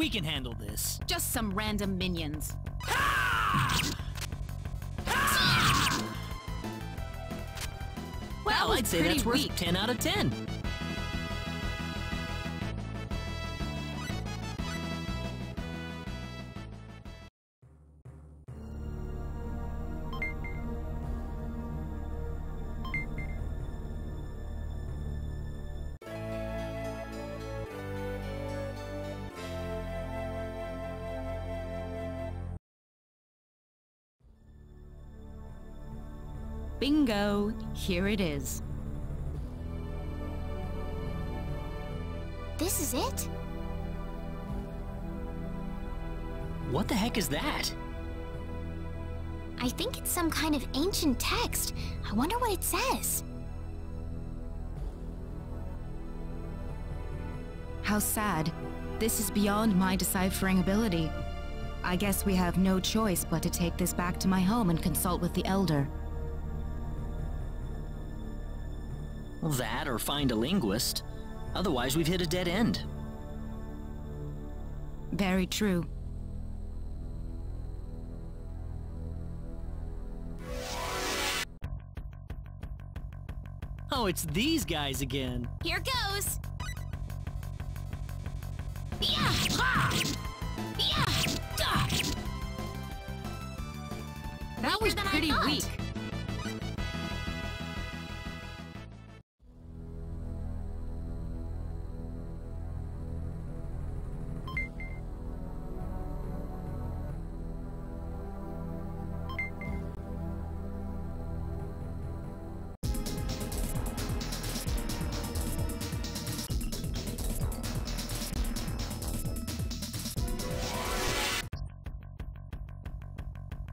We can handle this. Just some random minions. Well, I'd say that's worth weak. 10 out of 10. Bingo! Here it is. This is it? What the heck is that? I think it's some kind of ancient text. I wonder what it says. How sad. This is beyond my deciphering ability. I guess we have no choice but to take this back to my home and consult with the Elder. Well, that or find a linguist. Otherwise, we've hit a dead end. Very true. Oh, it's these guys again. Here goes! Yeah! Ha! Yeah! Duh! That was Weaker than I pretty thought. weak.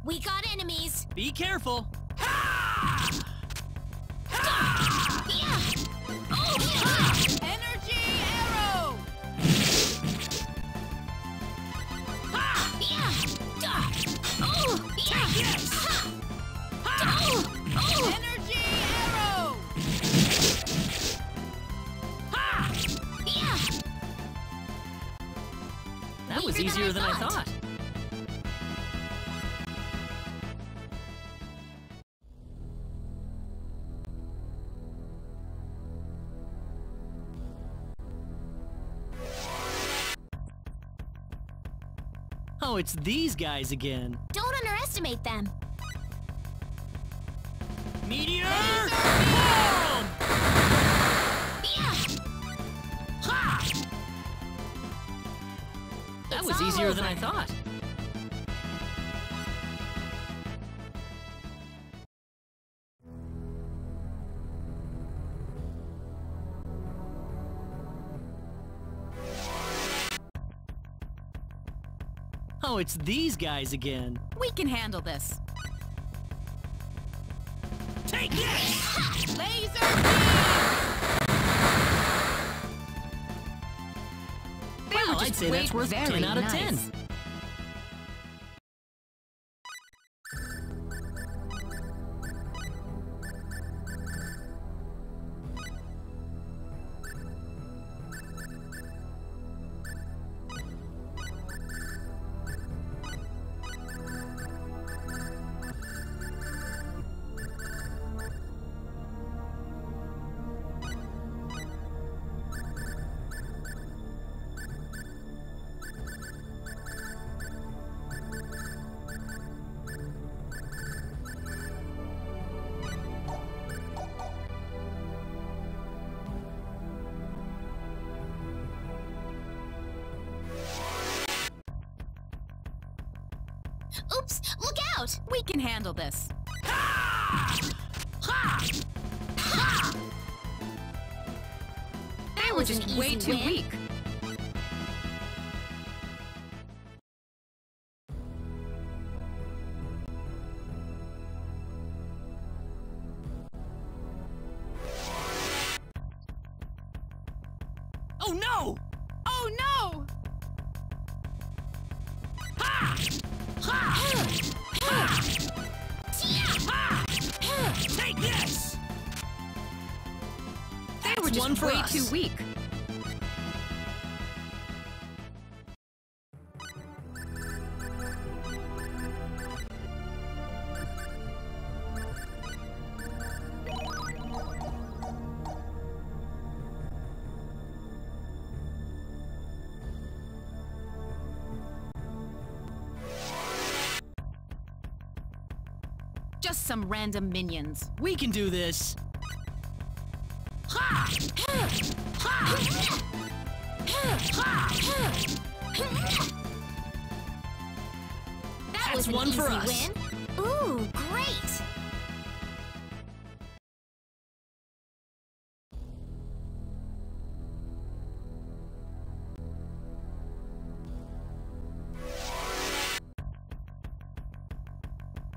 We got enemies! Be careful. Yeah! Oh, yeah! Energy arrow! Yeah! Duh! Oh, yeah! Yes! Oh! Oh! Energy arrow! Yeah! That was Weaker easier than I thought. Oh, it's these guys again. Don't underestimate them. Meteor! Boom! Yeah! Ha! That It's was all easier than over. I thought. Oh, it's these guys again. We can handle this. Take this! Laser beam! They were Well, I'd just say that's worth very 10 out of 10. nice. Oops! Look out! We can handle this. They were was just an way easy too win. weak. Oh no! Oh no! Take this! They were That's just one for way us. too weak. Just some random minions. We can do this. Ha! Ha! That That's was an one easy for us. win. Ooh, great!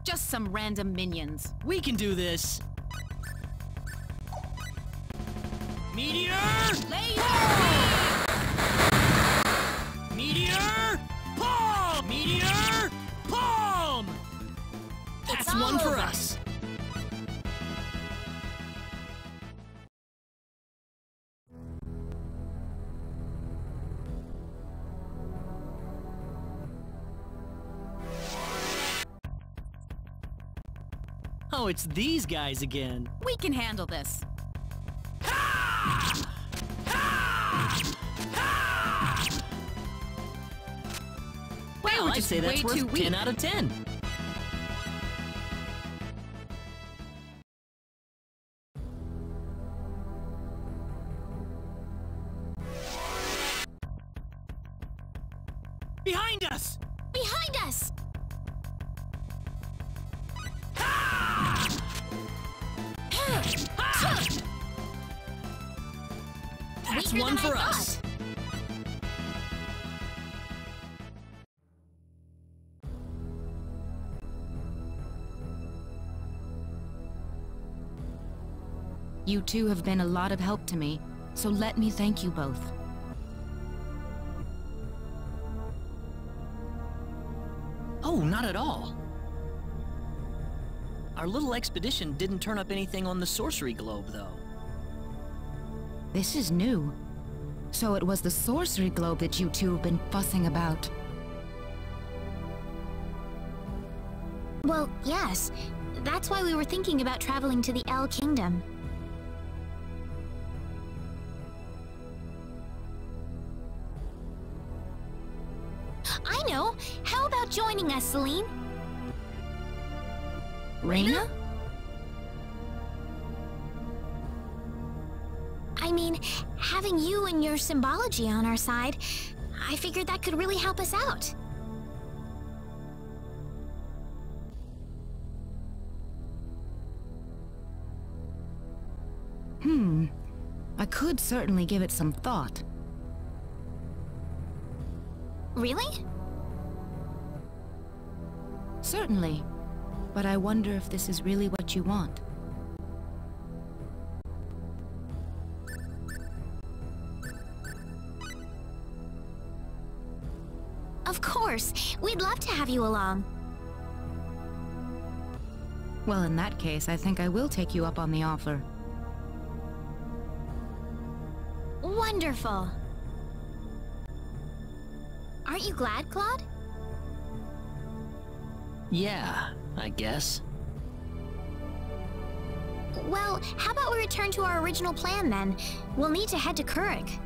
Just some random minions. We can do this. Meteor! Meteor! Palm! Meteor! Palm! That's It's all one for over. us. Oh, it's these guys again. We can handle this. Well, were I'd just say that's way too worth weak. 10 out of 10. Behind us! Behind us! That's Weaker one than I for us. thought. You two have been a lot of help to me, so let me thank you both. Oh, not at all. Our little expedition didn't turn up anything on the sorcery globe, though. This is new. So it was the sorcery globe that you two have been fussing about. Well, yes. That's why we were thinking about traveling to the El Kingdom. I know! How about joining us, Celine? Reina? I mean, having you and your symbology on our side, I figured that could really help us out. I could certainly give it some thought. Really? Certainly. But I wonder if this is really what you want. Of course! We'd love to have you along. Well, in that case, I think I will take you up on the offer. Wonderful! Aren't you glad, Claude? Yeah, I guess. Well, how about we return to our original plan then? We'll need to head to Kurik.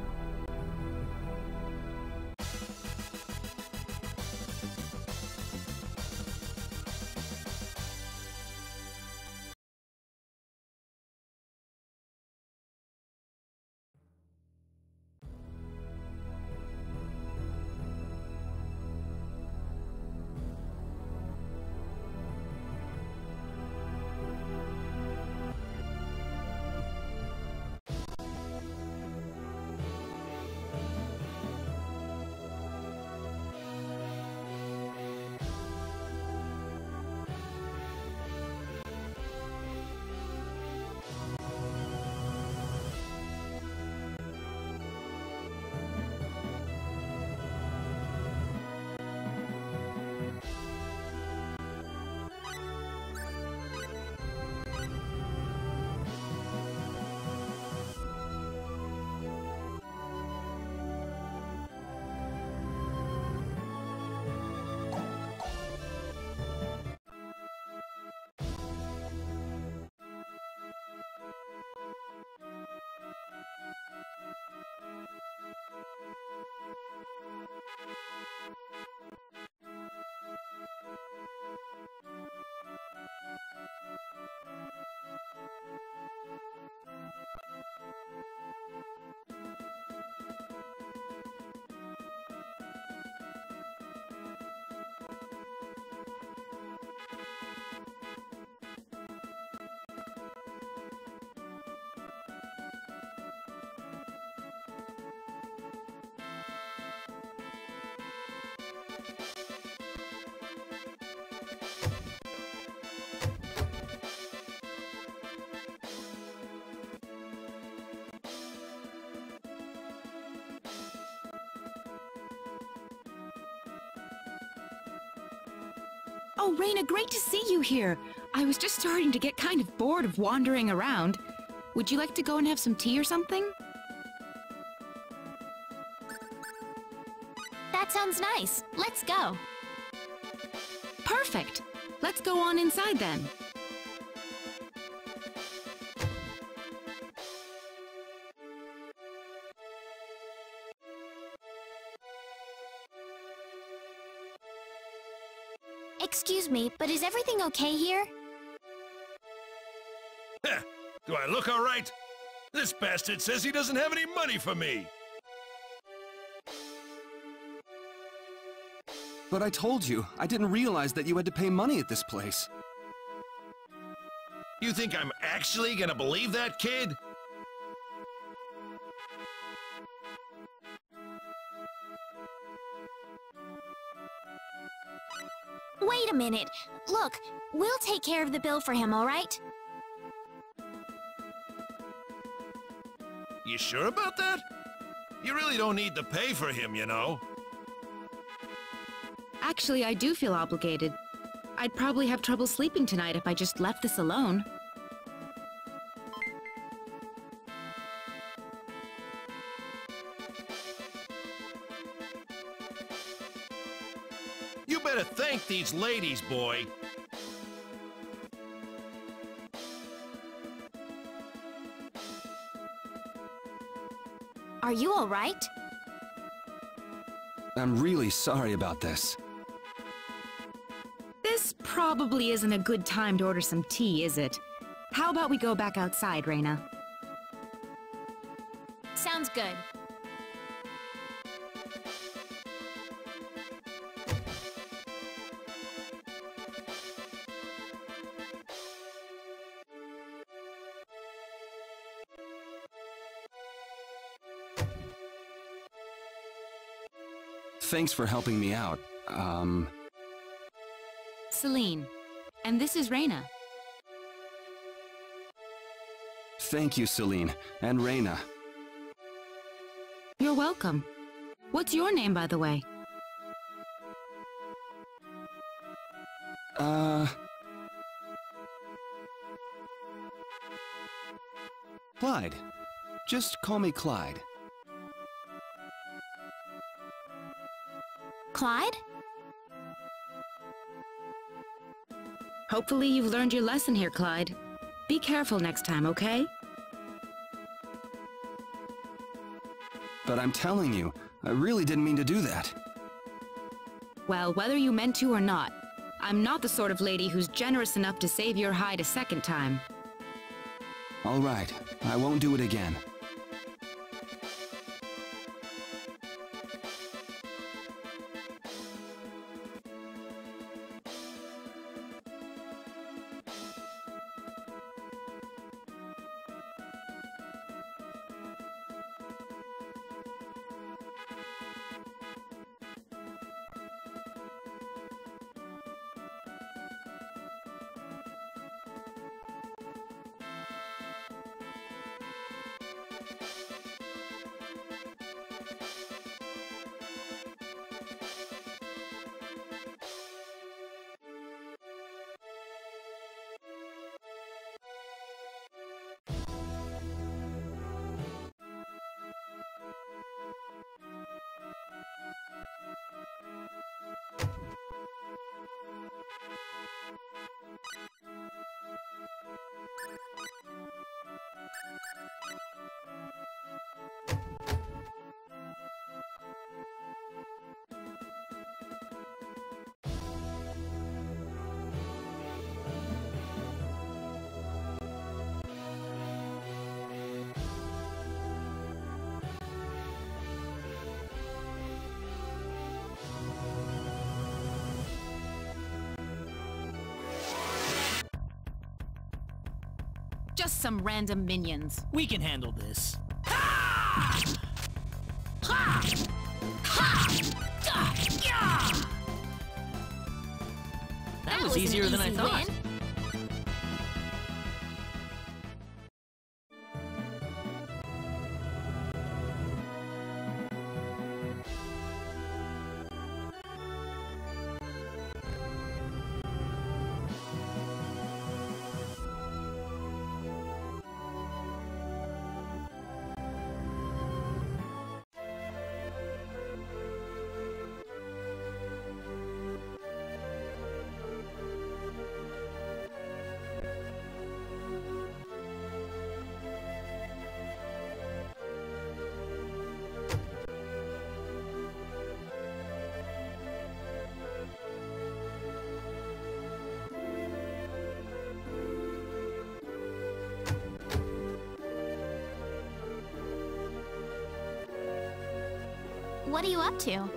Oh, Reina, great to see you here. I was just starting to get kind of bored of wandering around. Would you like to go and have some tea or something? That sounds nice. Let's go. Perfect. Let's go on inside then. Excuse me, but is everything okay here? Heh, do I look all right? This bastard says he doesn't have any money for me. But I told you, I didn't realize that you had to pay money at this place. You think I'm actually gonna believe that, kid? Wait a minute. Look, we'll take care of the bill for him, all right? You sure about that? You really don't need to pay for him, you know. Actually, I do feel obligated. I'd probably have trouble sleeping tonight if I just left this alone. You better thank these ladies, boy. Are you all right? I'm really sorry about this. This probably isn't a good time to order some tea, is it? How about we go back outside, Reina? Sounds good. Thanks for helping me out. Celine. And this is Reina. Thank you, Celine. And Reina. You're welcome. What's your name, by the way? Clyde. Just call me Clyde. Clyde? Hopefully you've learned your lesson here, Clyde. Be careful next time, okay? But I'm telling you, I really didn't mean to do that. Well, whether you meant to or not, I'm not the sort of lady who's generous enough to save your hide a second time. All right, I won't do it again. Just some random minions. We can handle this. Ha! Ha! Ha! Yeah! That was an easier than I easy thought. win. What are you up to?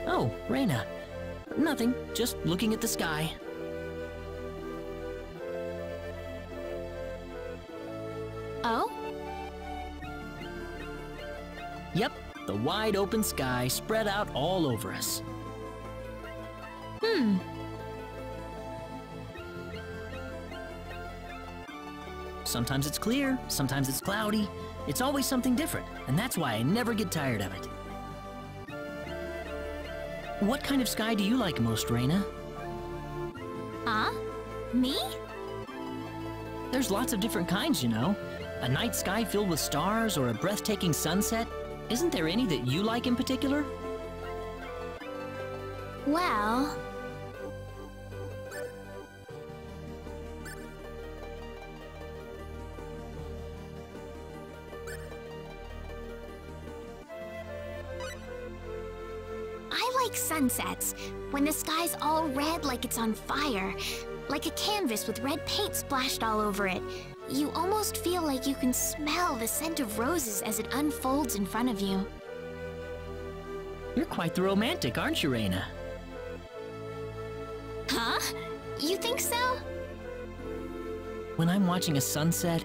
Oh, Reina. Nothing, just looking at the sky. Oh? Yep, the wide open sky spread out all over us. Sometimes it's clear, sometimes it's cloudy. It's always something different, and that's why I never get tired of it. What kind of sky do you like most, Reina? Huh? Me? There's lots of different kinds, you know. A night sky filled with stars or a breathtaking sunset. Isn't there any that you like in particular? Well... I like sunsets, when the sky's all red like it's on fire, like a canvas with red paint splashed all over it. You almost feel like you can smell the scent of roses as it unfolds in front of you. You're quite the romantic, aren't you, Reina? Huh? You think so? When I'm watching a sunset,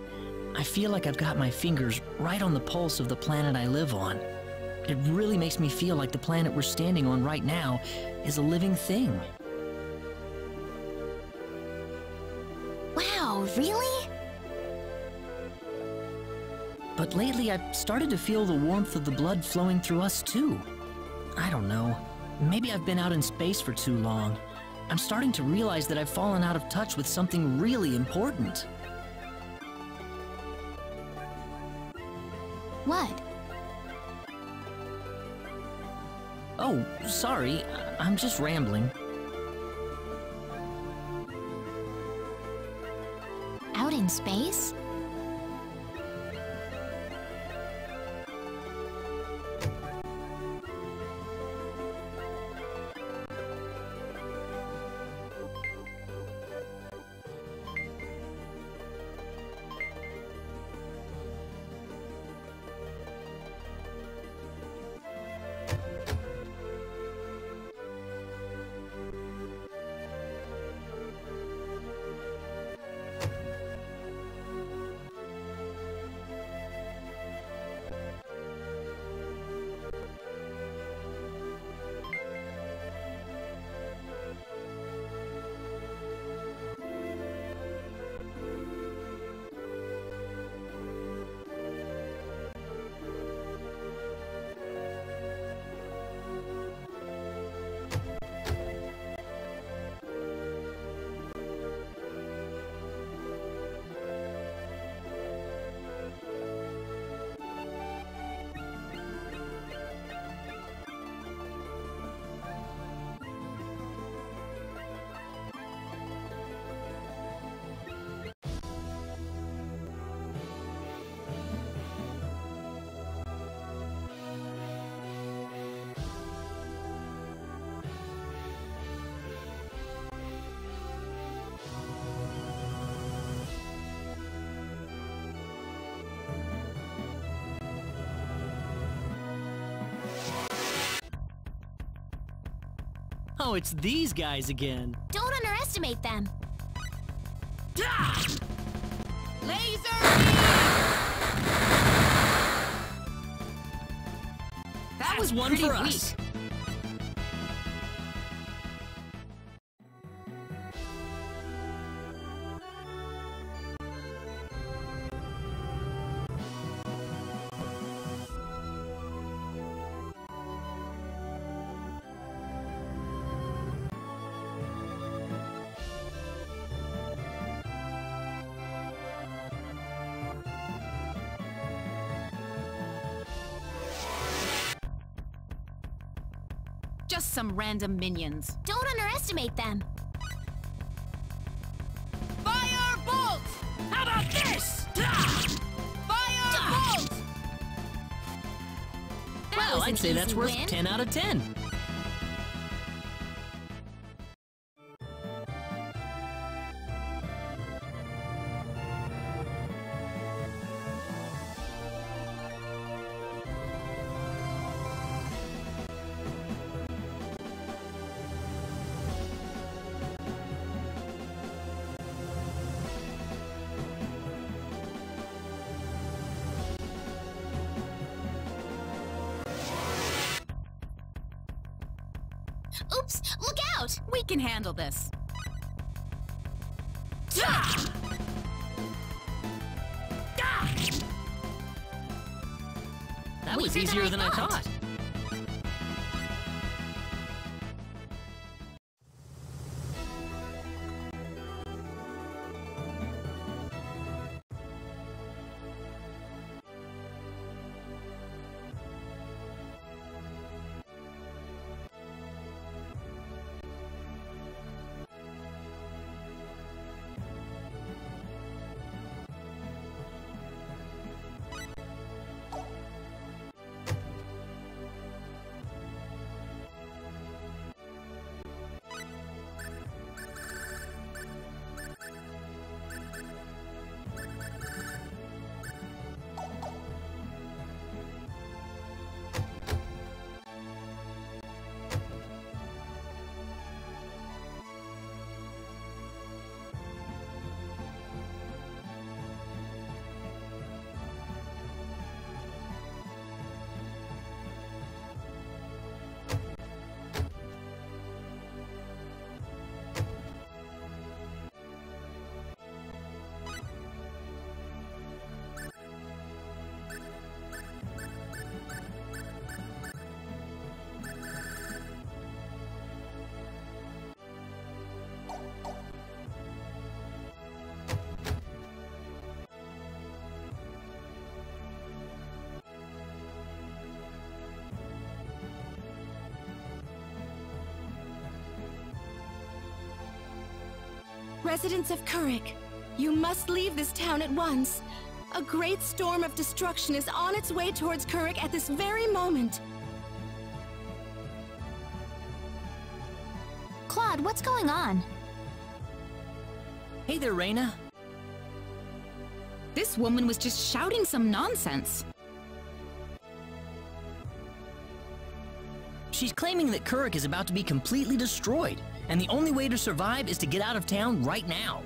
I feel like I've got my fingers right on the pulse of the planet I live on. It really makes me feel like the planet we're standing on right now is a living thing. Wow, really? But lately I've started to feel the warmth of the blood flowing through us too. I don't know. Maybe I've been out in space for too long. I'm starting to realize that I've fallen out of touch with something really important. What? Oh, sorry. I'm just rambling. Out in space? Oh, it's these guys again. Don't underestimate them. Laser! That was one for us. just some random minions. Don't underestimate them. Fire bolt! How about this? Fire bolt! Well, was I'd an say that's easy worth win. 10 out of 10. Oops, look out! We can handle this. That was Weaker easier than I thought. Residents of Kurik, you must leave this town at once. A great storm of destruction is on its way towards Kurik at this very moment. Claude, what's going on? Hey there, Reina. This woman was just shouting some nonsense. She's claiming that Kurik is about to be completely destroyed, and the only way to survive is to get out of town right now.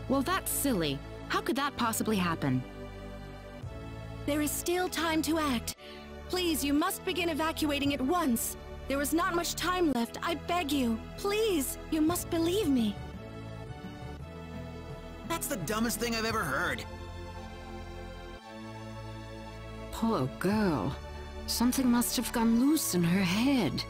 Well, that's silly. How could that possibly happen? There is still time to act. Please, you must begin evacuating at once. There is not much time left, I beg you. Please, you must believe me. That's the dumbest thing I've ever heard. Poor girl. Something must have gone loose in her head.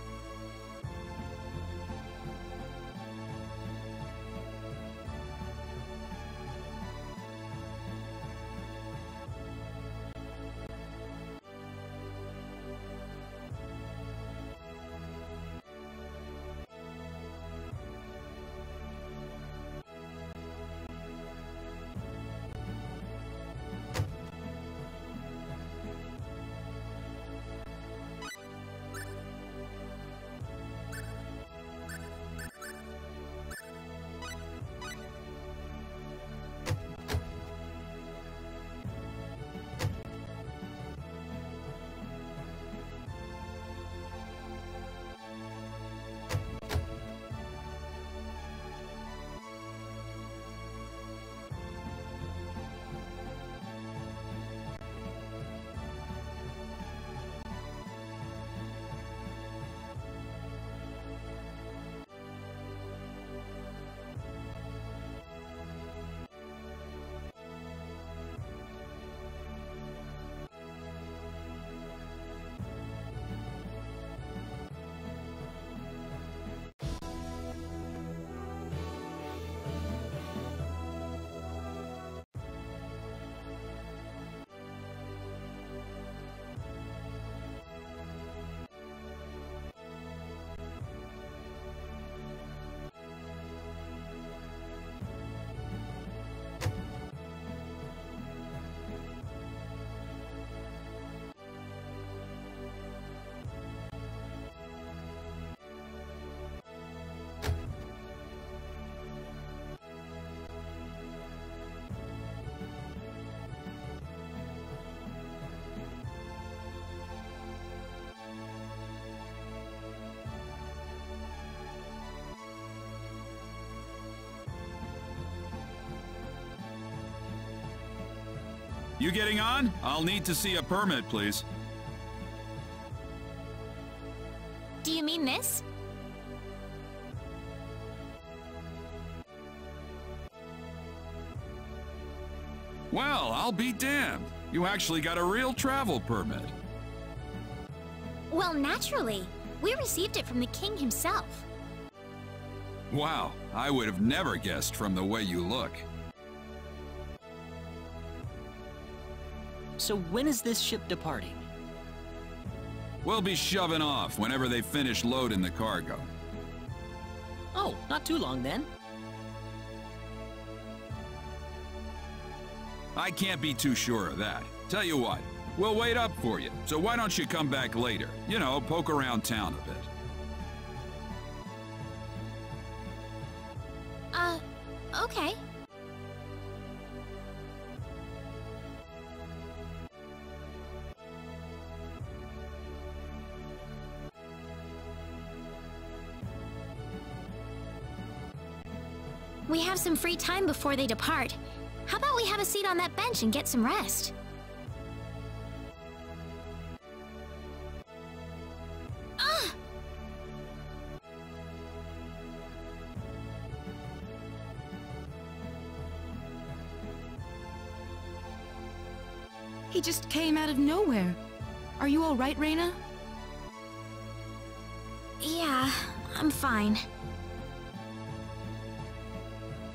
You getting on? I'll need to see a permit, please. Do you mean this? Well, I'll be damned. You actually got a real travel permit. Well, naturally. We received it from the king himself. Wow, I would have never guessed from the way you look. So when is this ship departing? We'll be shoving off whenever they finish loading the cargo. Oh, not too long then. I can't be too sure of that. Tell you what, we'll wait up for you, so why don't you come back later? You know, poke around town a bit. Okay. We have some free time before they depart. How about we have a seat on that bench and get some rest? Ah! He just came out of nowhere. Are you all right, Reina? Yeah, I'm fine.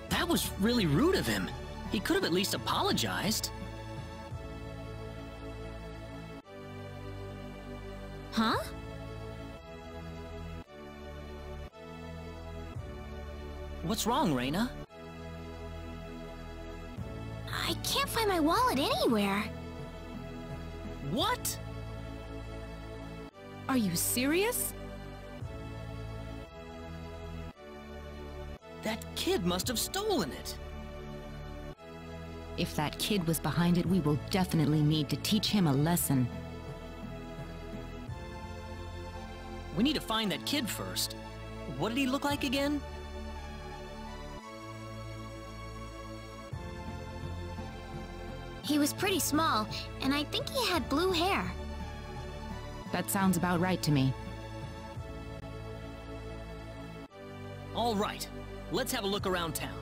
That was really rude of him. He could have at least apologized. Huh? What's wrong, Reina? I can't find my wallet anywhere. What? Are you serious? That kid must have stolen it. If that kid was behind it, we will definitely need to teach him a lesson. We need to find that kid first. What did he look like again? He was pretty small, and I think he had blue hair. That sounds about right to me. All right, let's have a look around town.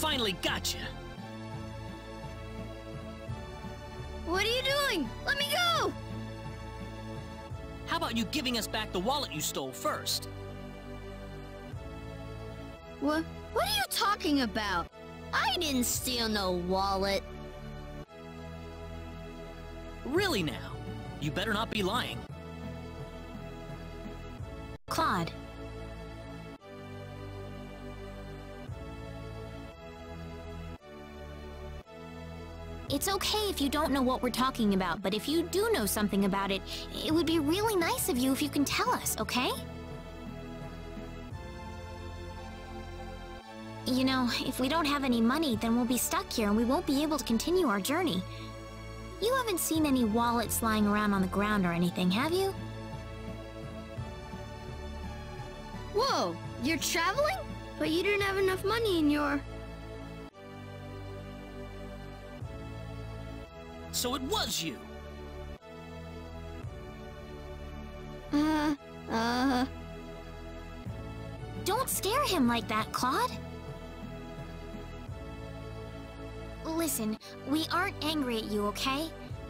finally got you. What are you doing? Let me go! How about you giving us back the wallet you stole first? What are you talking about? I didn't steal no wallet. Really now? You better not be lying. Claude. It's okay if you don't know what we're talking about, but if you do know something about it, it would be really nice of you if you can tell us, okay? You know, if we don't have any money, then we'll be stuck here and we won't be able to continue our journey. You haven't seen any wallets lying around on the ground or anything, have you? Whoa, you're traveling? But you didn't have enough money in your... So it was you! Don't scare him like that, Claude. Listen, we aren't angry at you, okay?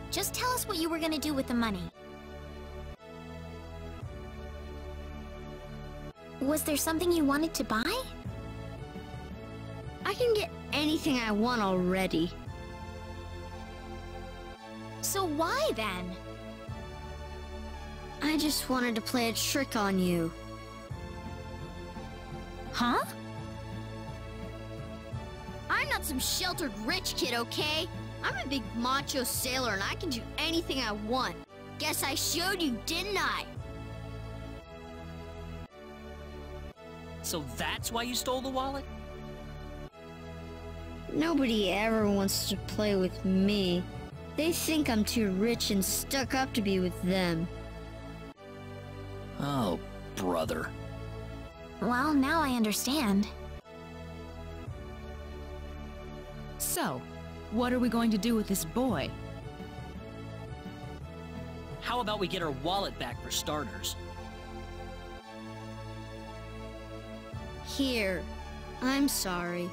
Just tell us what you were gonna do with the money. Was there something you wanted to buy? I can get anything I want already. So why then? I just wanted to play a trick on you. Huh? I'm not some sheltered rich kid, okay? I'm a big macho sailor and I can do anything I want. Guess I showed you, didn't I? So that's why you stole the wallet? Nobody ever wants to play with me. They think I'm too rich and stuck up to be with them. Oh, brother. Well, now I understand. So, what are we going to do with this boy? How about we get our wallet back for starters? Here. I'm sorry.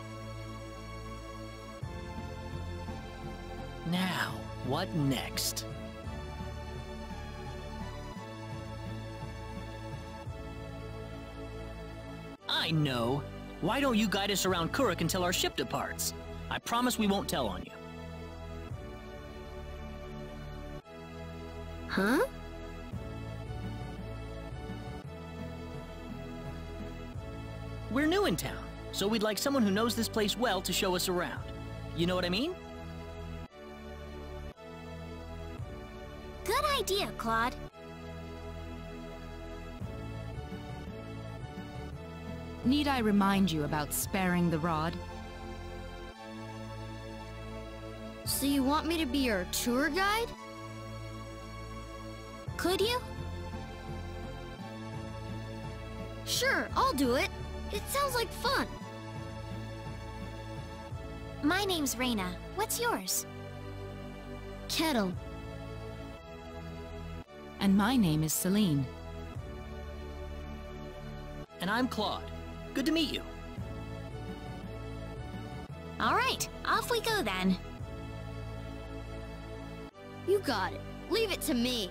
Now, what next? I know. Why don't you guide us around Kuruk until our ship departs? I promise we won't tell on you. Huh? We're new in town, so we'd like someone who knows this place well to show us around. You know what I mean? Good idea, Claude. Need I remind you about sparing the rod? So you want me to be your tour guide? Could you? Sure, I'll do it. It sounds like fun. My name's Reina. What's yours? Kettle. And my name is Celine. And I'm Claude. Good to meet you. All right, off we go then. You got it. Leave it to me.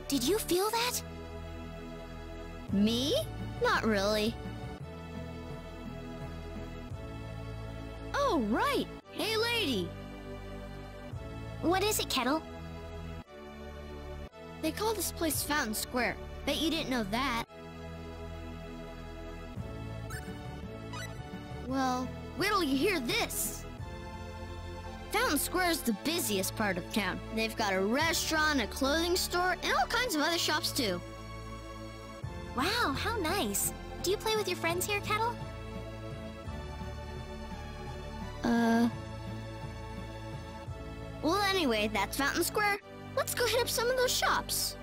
Did you feel that? Me? Not really. Oh, right! Hey, lady! What is it, Kettle? They call this place Fountain Square. Bet you didn't know that. Well, wait till you hear this. Fountain Square is the busiest part of town. They've got a restaurant, a clothing store, and all kinds of other shops too. Wow, how nice. Do you play with your friends here, Kettle? Well, anyway, that's Fountain Square. Let's go hit up some of those shops.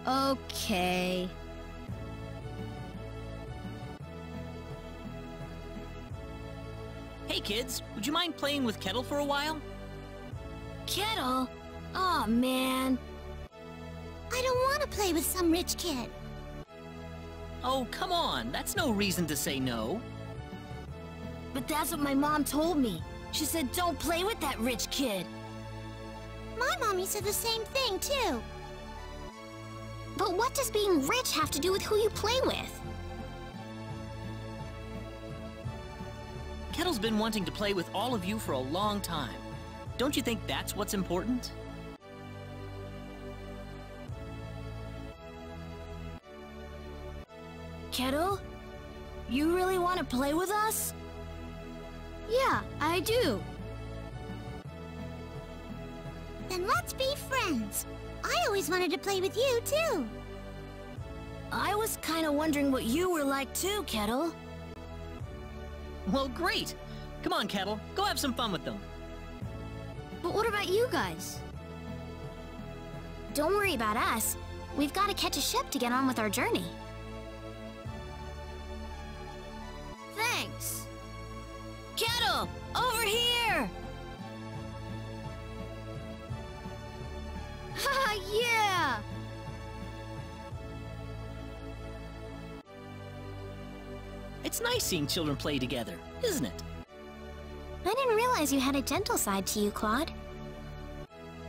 Okay. Hey kids, would you mind playing with Kettle for a while? Kettle? Aw, man. I don't want to play with some rich kid. Oh, come on, that's no reason to say no. But that's what my mom told me. She said don't play with that rich kid. My mommy said the same thing, too. But what does being rich have to do with who you play with? Kettle's been wanting to play with all of you for a long time. Don't you think that's what's important? Kettle? You really want to play with us? Yeah, I do. Then let's be friends. I always wanted to play with you, too. I was kind of wondering what you were like, too, Kettle. Well, great! Come on, Kettle, go have some fun with them. But what about you guys? Don't worry about us. We've got to catch a ship to get on with our journey. Thanks. Kettle, over here! Haha, yeah! It's nice seeing children play together, isn't it? I didn't realize you had a gentle side to you, Claude.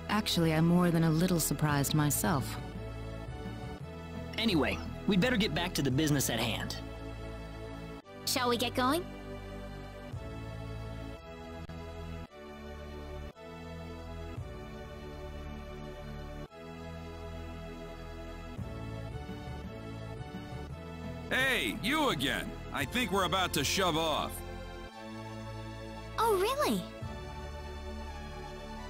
Actually, I'm more than a little surprised myself. Anyway, we'd better get back to the business at hand. Shall we get going? Hey, you again! I think we're about to shove off. Oh, really?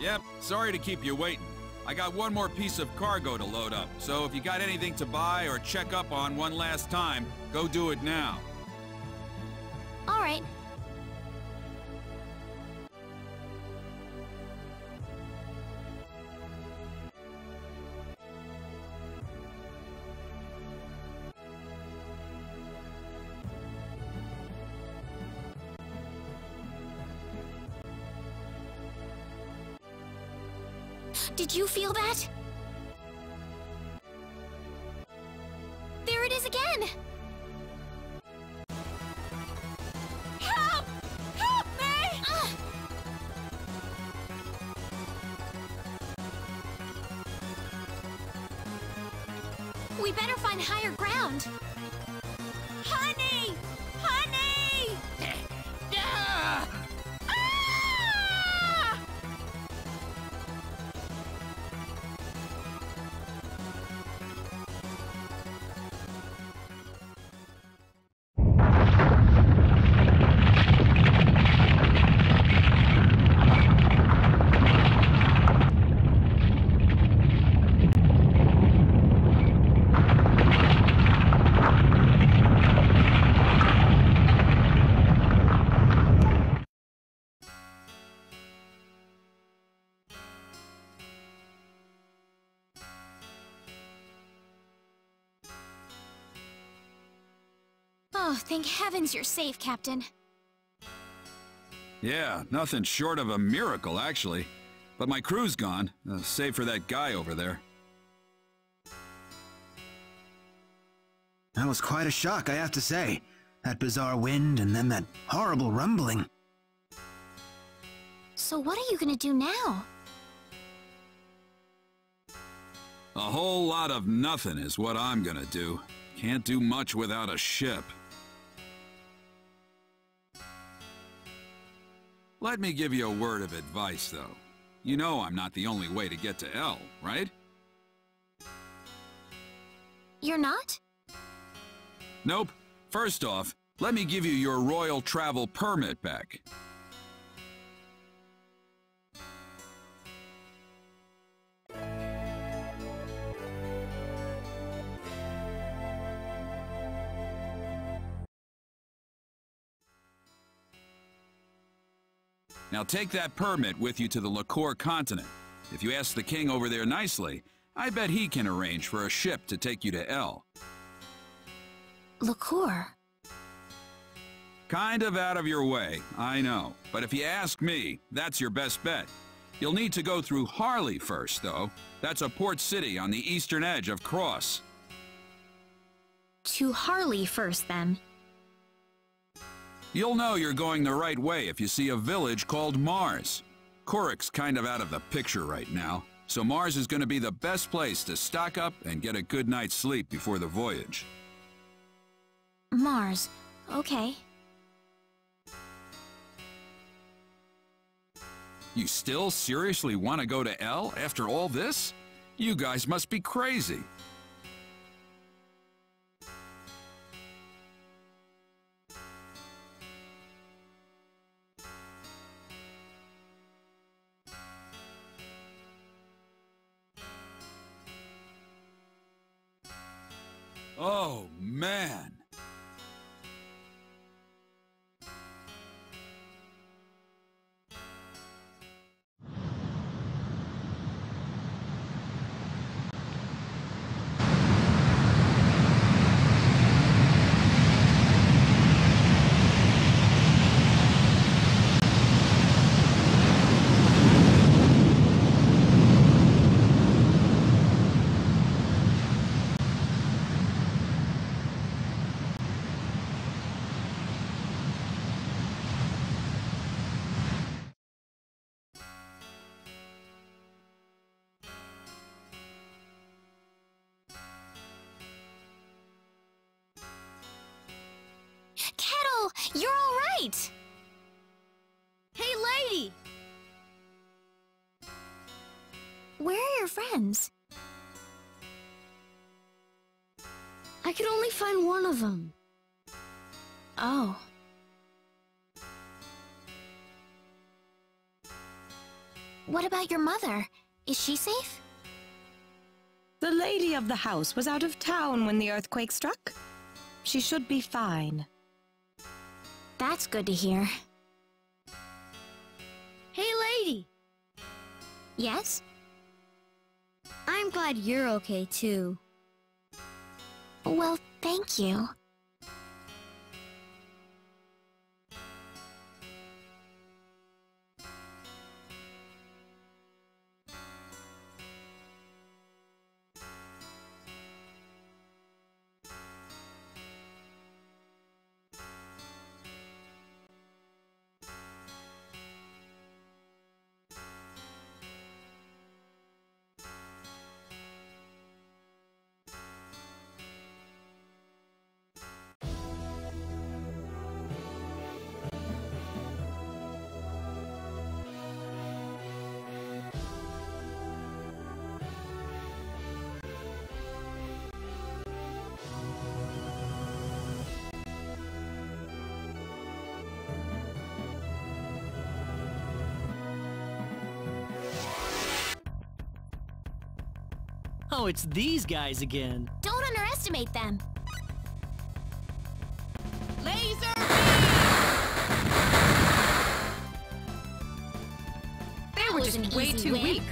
Yep, sorry to keep you waiting. I got one more piece of cargo to load up, so if you got anything to buy or check up on one last time, go do it now. All right. Did you feel that? There it is again! Help! Help me! We better find higher ground. Honey! Honey! Ah! Oh, thank heavens you're safe, Captain. Yeah, nothing short of a miracle, actually. But my crew's gone, save for that guy over there. That was quite a shock, I have to say. That bizarre wind and then that horrible rumbling. So what are you gonna do now? A whole lot of nothing is what I'm gonna do. Can't do much without a ship. Let me give you a word of advice, though. You know I'm not the only way to get to L, right? You're not? Nope. First off, let me give you your Royal Travel Permit back. Now take that permit with you to the Liqueur continent. If you ask the king over there nicely, I bet he can arrange for a ship to take you to L. LeCour. Kind of out of your way, I know. But if you ask me, that's your best bet. You'll need to go through Harley first, though. That's a port city on the eastern edge of Cross. To Harley first, then. You'll know you're going the right way if you see a village called Mars. Korik's kind of out of the picture right now, so Mars is going to be the best place to stock up and get a good night's sleep before the voyage. Mars. Okay. You still seriously want to go to L after all this? You guys must be crazy. Oh, man. Kettle, you're all right! Hey, lady! Where are your friends? I could only find one of them. Oh. What about your mother? Is she safe? The lady of the house was out of town when the earthquake struck. She should be fine. That's good to hear. Hey, lady! Yes? I'm glad you're okay, too. Well, thank you. Oh, it's these guys again. Don't underestimate them. Laser beam! They were just way too weak.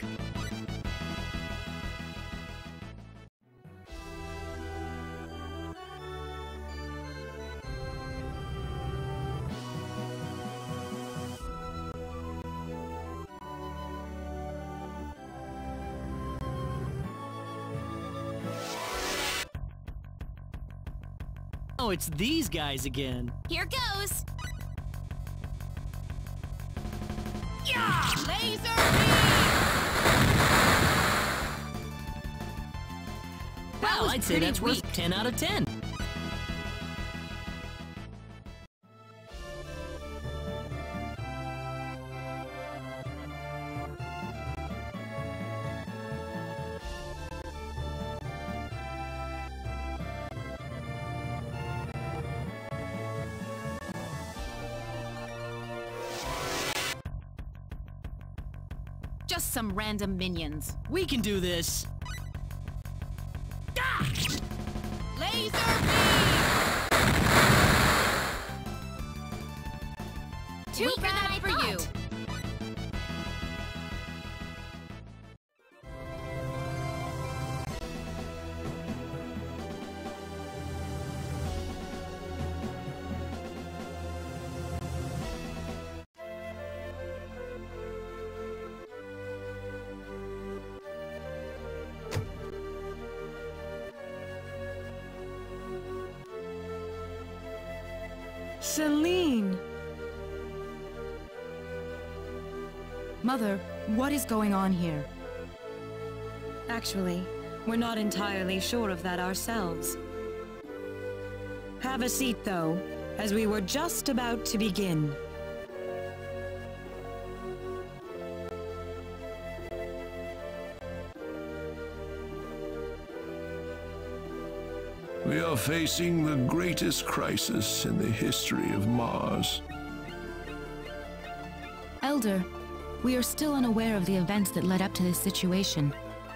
Oh, it's these guys again. Here goes! Yeah! Laser beam! Well, I'd say that's worth 10 out of 10. Just some random minions. We can do this. Laser beam! Too bad for you. Celine! Mother, what is going on here? Actually, we're not entirely sure of that ourselves. Have a seat, though, as we were just about to begin. We are facing the greatest crisis in the history of Mars. Elder, we are still unaware of the events that led up to this situation.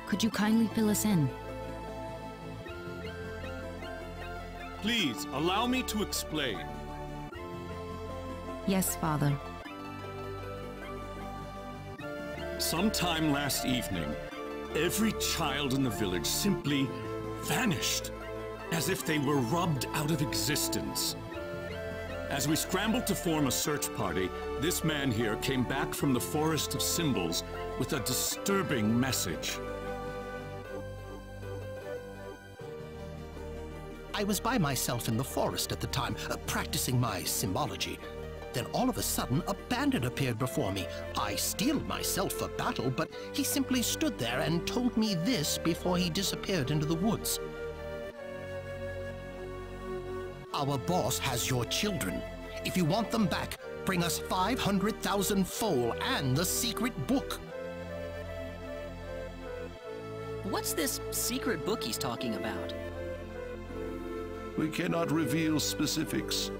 Could you kindly fill us in? Please, allow me to explain. Yes, Father. Sometime last evening, every child in the village simply vanished, as if they were rubbed out of existence. As we scrambled to form a search party, this man here came back from the Forest of Symbols with a disturbing message. I was by myself in the forest at the time, practicing my symbology. Then all of a sudden, a bandit appeared before me. I steeled myself for battle, but he simply stood there and told me this before he disappeared into the woods. Our boss has your children. If you want them back, bring us 500,000 foal and the secret book. What's this secret book he's talking about? We cannot reveal specifics,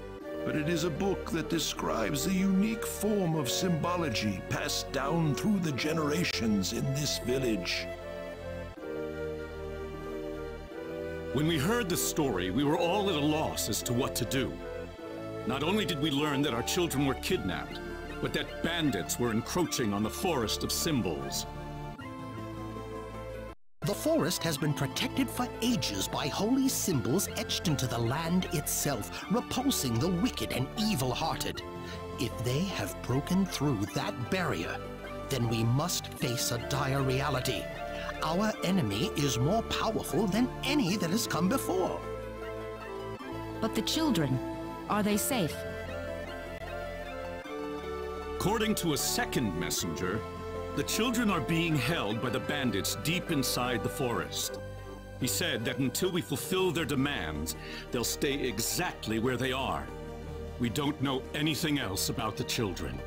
but it is a book that describes the unique form of symbology passed down through the generations in this village. When we heard the story, we were all at a loss as to what to do. Not only did we learn that our children were kidnapped, but that bandits were encroaching on the Forest of Symbols. The forest has been protected for ages by holy symbols etched into the land itself, repulsing the wicked and evil-hearted. If they have broken through that barrier, then we must face a dire reality. Our enemy is more powerful than any that has come before. But the children, are they safe? According to a second messenger, the children are being held by the bandits deep inside the forest. He said that until we fulfill their demands, they'll stay exactly where they are. We don't know anything else about the children.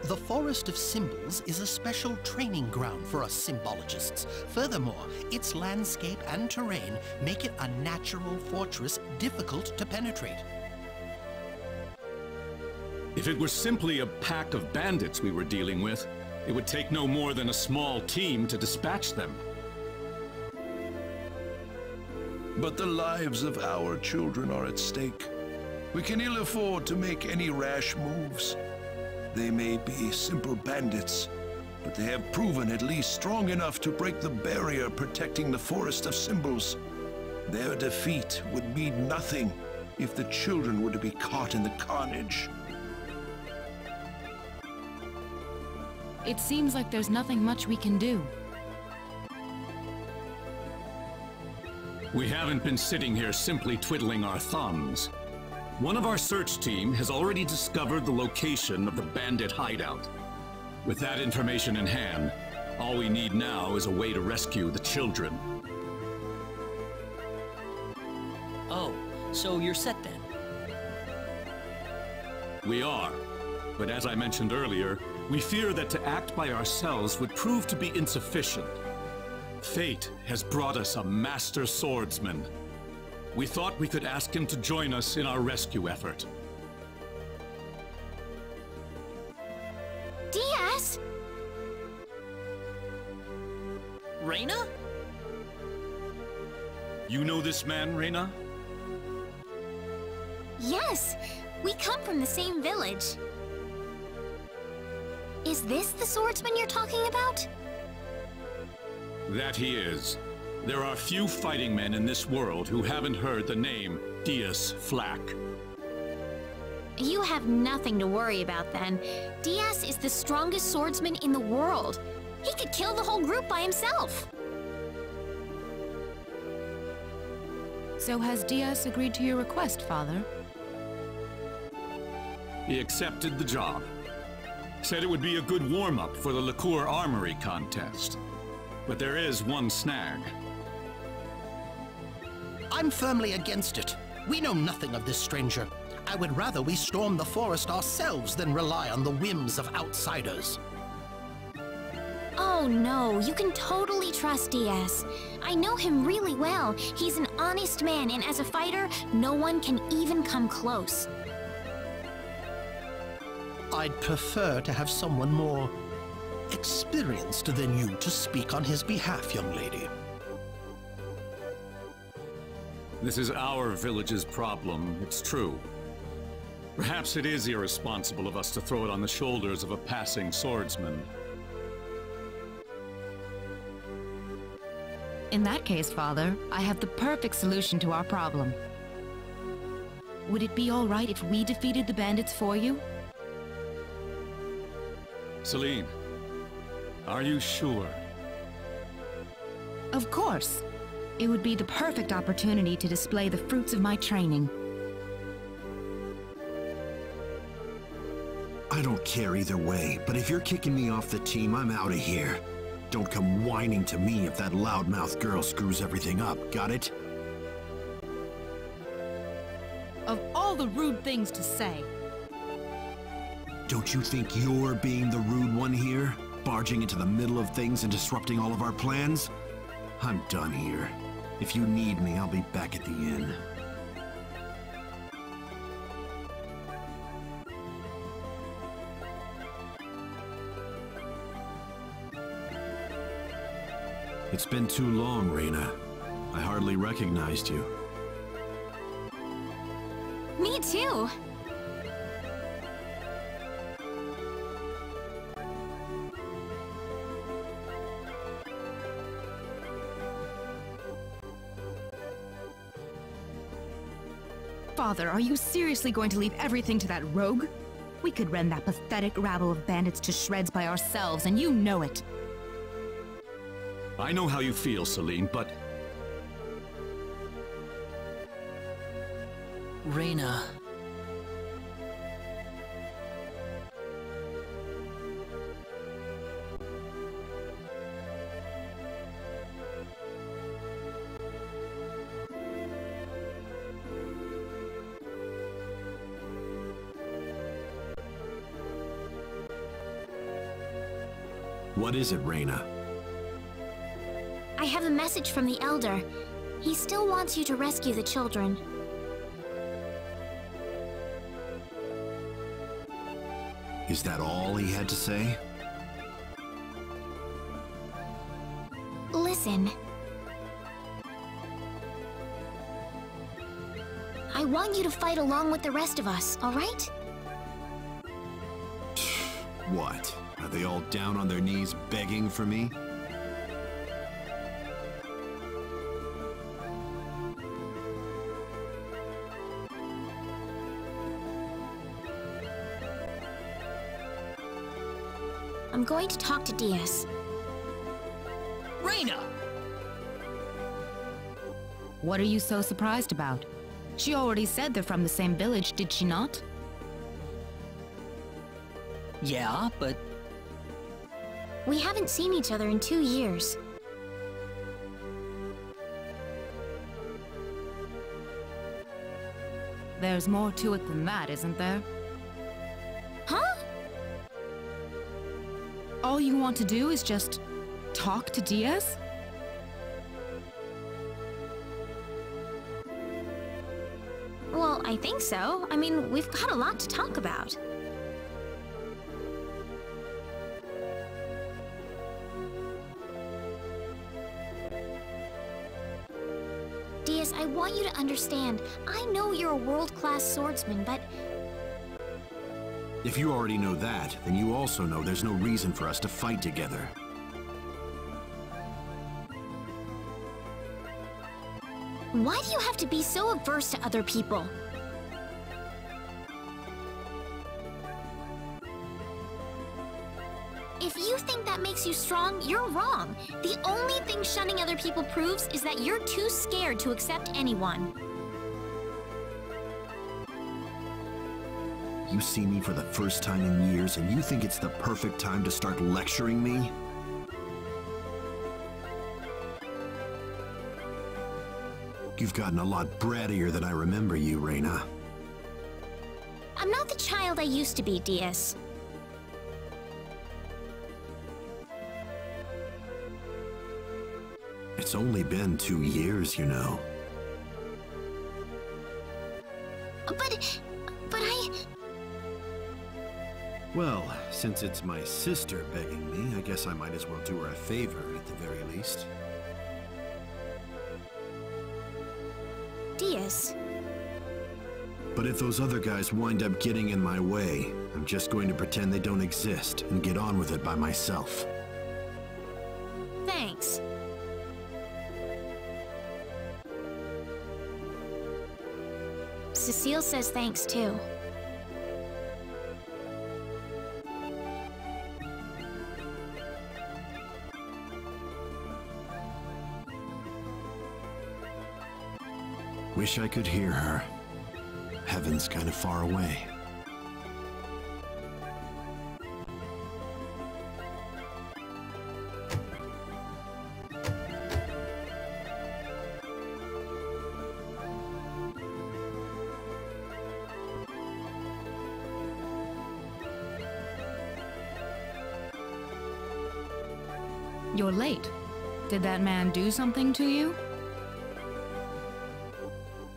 The Forest of Symbols is a special training ground for us symbologists. Furthermore, its landscape and terrain make it a natural fortress difficult to penetrate. If it were simply a pack of bandits we were dealing with, it would take no more than a small team to dispatch them. But the lives of our children are at stake. We can ill afford to make any rash moves. They may be simple bandits, but they have proven at least strong enough to break the barrier protecting the Forest of Symbols. Their defeat would mean nothing if the children were to be caught in the carnage. It seems like there's nothing much we can do. We haven't been sitting here simply twiddling our thumbs. One of our search team has already discovered the location of the bandit hideout. With that information in hand, all we need now is a way to rescue the children. Oh, so you're set then? We are, but as I mentioned earlier, we fear that to act by ourselves would prove to be insufficient. Fate has brought us a master swordsman. We thought we could ask him to join us in our rescue effort. Diaz! Reyna? You know this man, Reyna? Yes, we come from the same village. Is this the swordsman you're talking about? That he is. There are few fighting men in this world who haven't heard the name Diaz Flack. You have nothing to worry about then. Diaz is the strongest swordsman in the world. He could kill the whole group by himself. So has Diaz agreed to your request, Father? He accepted the job. Said it would be a good warm-up for the Liqueur Armory contest. But there is one snag. I'm firmly against it. We know nothing of this stranger. I would rather we storm the forest ourselves than rely on the whims of outsiders. Oh no, you can totally trust Diaz. I know him really well. He's an honest man, and as a fighter, no one can even come close. I'd prefer to have someone more experienced than you to speak on his behalf, young lady. This is our village's problem, it's true. Perhaps it is irresponsible of us to throw it on the shoulders of a passing swordsman. In that case, Father, I have the perfect solution to our problem. Would it be all right if we defeated the bandits for you? Celine, are you sure? Of course. It would be the perfect opportunity to display the fruits of my training. I don't care either way, but if you're kicking me off the team, I'm out of here. Don't come whining to me if that loudmouth girl screws everything up, got it? Of all the rude things to say. Don't you think you're being the rude one here? Barging into the middle of things and disrupting all of our plans? I'm done here. If you need me, I'll be back at the inn. It's been too long, Reina. I hardly recognized you. Me too. Father, are you seriously going to leave everything to that rogue? We could rend that pathetic rabble of bandits to shreds by ourselves, and you know it. I know how you feel, Celine, but... Reina. What is it, Reina? I have a message from the Elder. He still wants you to rescue the children. Is that all he had to say? Listen. I want you to fight along with the rest of us, all right? What? Are they all down on their knees begging for me? I'm going to talk to Diaz. Reina! What are you so surprised about? She already said they're from the same village, did she not? Yeah, but... We haven't seen each other in 2 years. There's more to it than that, isn't there? Huh? All you want to do is just talk to Diaz? Well, I think so. I mean, we've got a lot to talk about. Diaz, I want you to understand. I know you're a world-class swordsman, but... If you already know that, then you also know there's no reason for us to fight together. Why do you have to be so averse to other people? If you think that makes you strong, you're wrong. The only thing shunning other people proves is that you're too scared to accept anyone. You see me for the first time in years, and you think it's the perfect time to start lecturing me? You've gotten a lot brattier than I remember you, Reina. I'm not the child I used to be, Diaz. It's only been 2 years, you know. But I... Well, since it's my sister begging me, I guess I might as well do her a favor at the very least. Diaz. But if those other guys wind up getting in my way, I'm just going to pretend they don't exist and get on with it by myself. Thanks. Cecile says thanks too. Wish I could hear her. Heaven's kind of far away. You're late. Did that man do something to you?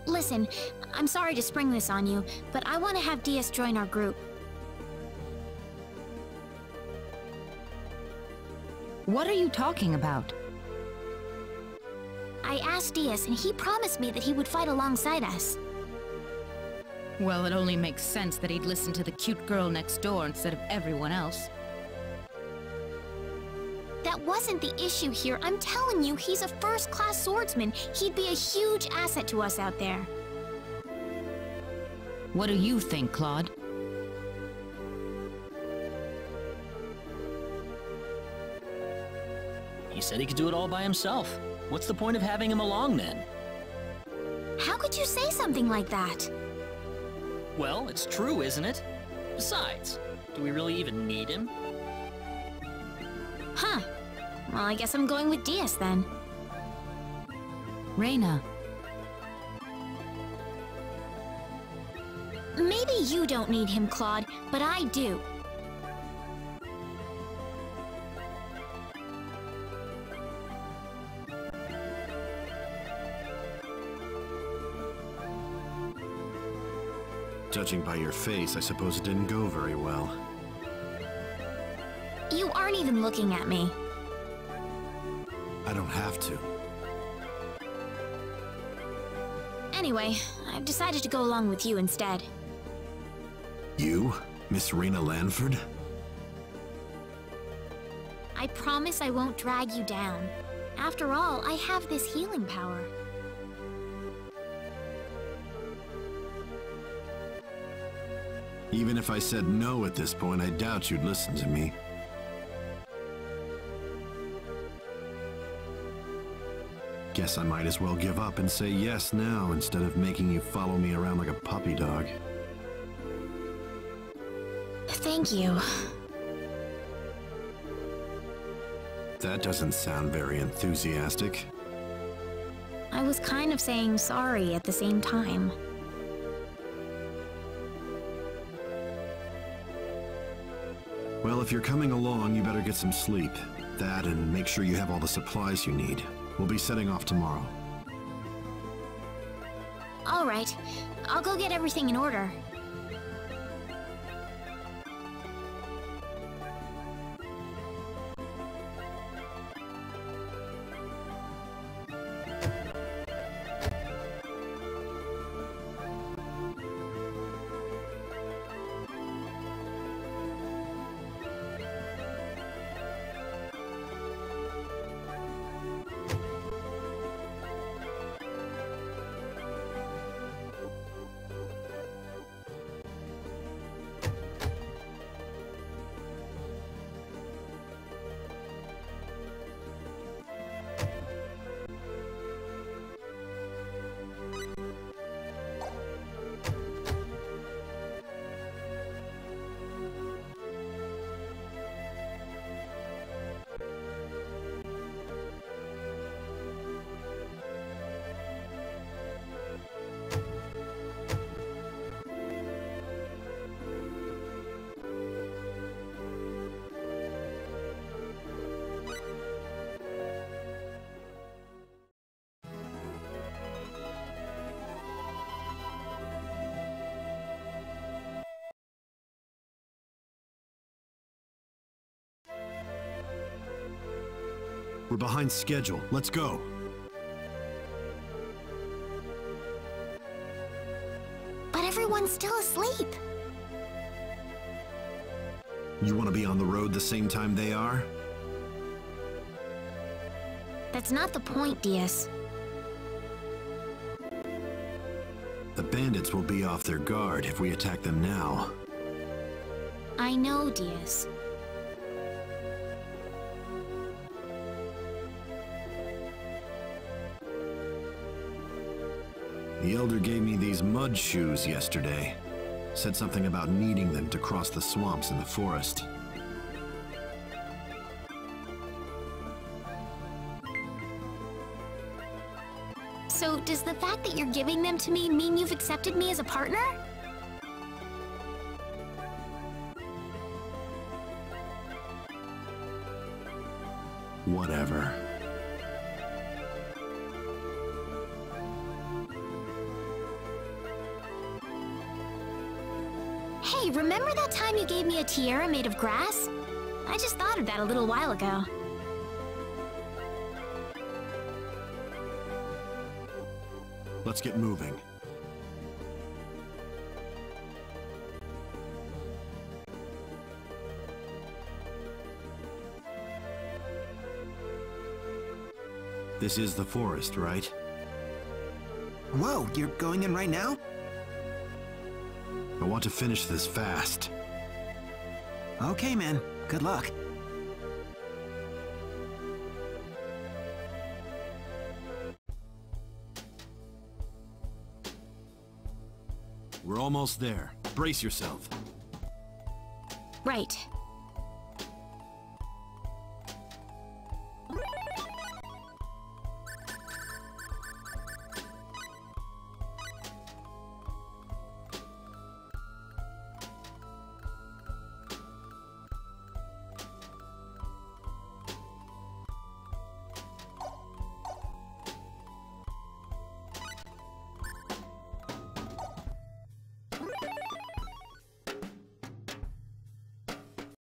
Listen, I'm sorry to spring this on you, but I want to have Diaz join our group. What are you talking about? I asked Diaz, and he promised me that he would fight alongside us. Well, it only makes sense that he'd listen to the cute girl next door instead of everyone else. That wasn't the issue here. I'm telling you, he's a first-class swordsman. He'd be a huge asset to us out there. What do you think, Claude? He said he could do it all by himself. What's the point of having him along, then? How could you say something like that? Well, it's true, isn't it? Besides, do we really even need him? Huh. Well, I guess I'm going with Diaz then. Reina. Maybe you don't need him, Claude, but I do. Judging by your face, I suppose it didn't go very well. You aren't even looking at me. I don't have to. Anyway, I've decided to go along with you instead. You? Miss Reina Lanford? I promise I won't drag you down. After all, I have this healing power. Even if I said no at this point, I doubt you'd listen to me. Guess I might as well give up and say yes now instead of making you follow me around like a puppy dog. Thank you. That doesn't sound very enthusiastic. I was kind of saying sorry at the same time. Well, if you're coming along, you better get some sleep. That and make sure you have all the supplies you need. We'll be setting off tomorrow. All right. I'll go get everything in order. We're behind schedule. Let's go. But everyone's still asleep. You want to be on the road the same time they are? That's not the point, Diaz. The bandits will be off their guard if we attack them now. I know, Diaz. The Elder gave me these mud shoes yesterday. Said something about needing them to cross the swamps in the forest. So, does the fact that you're giving them to me mean you've accepted me as a partner? Whatever. Hey, remember that time you gave me a tiara made of grass? I just thought of that a little while ago. Let's get moving. This is the forest, right? Whoa, you're going in right now? I want to finish this fast. Okay, man. Good luck. We're almost there. Brace yourself. Right.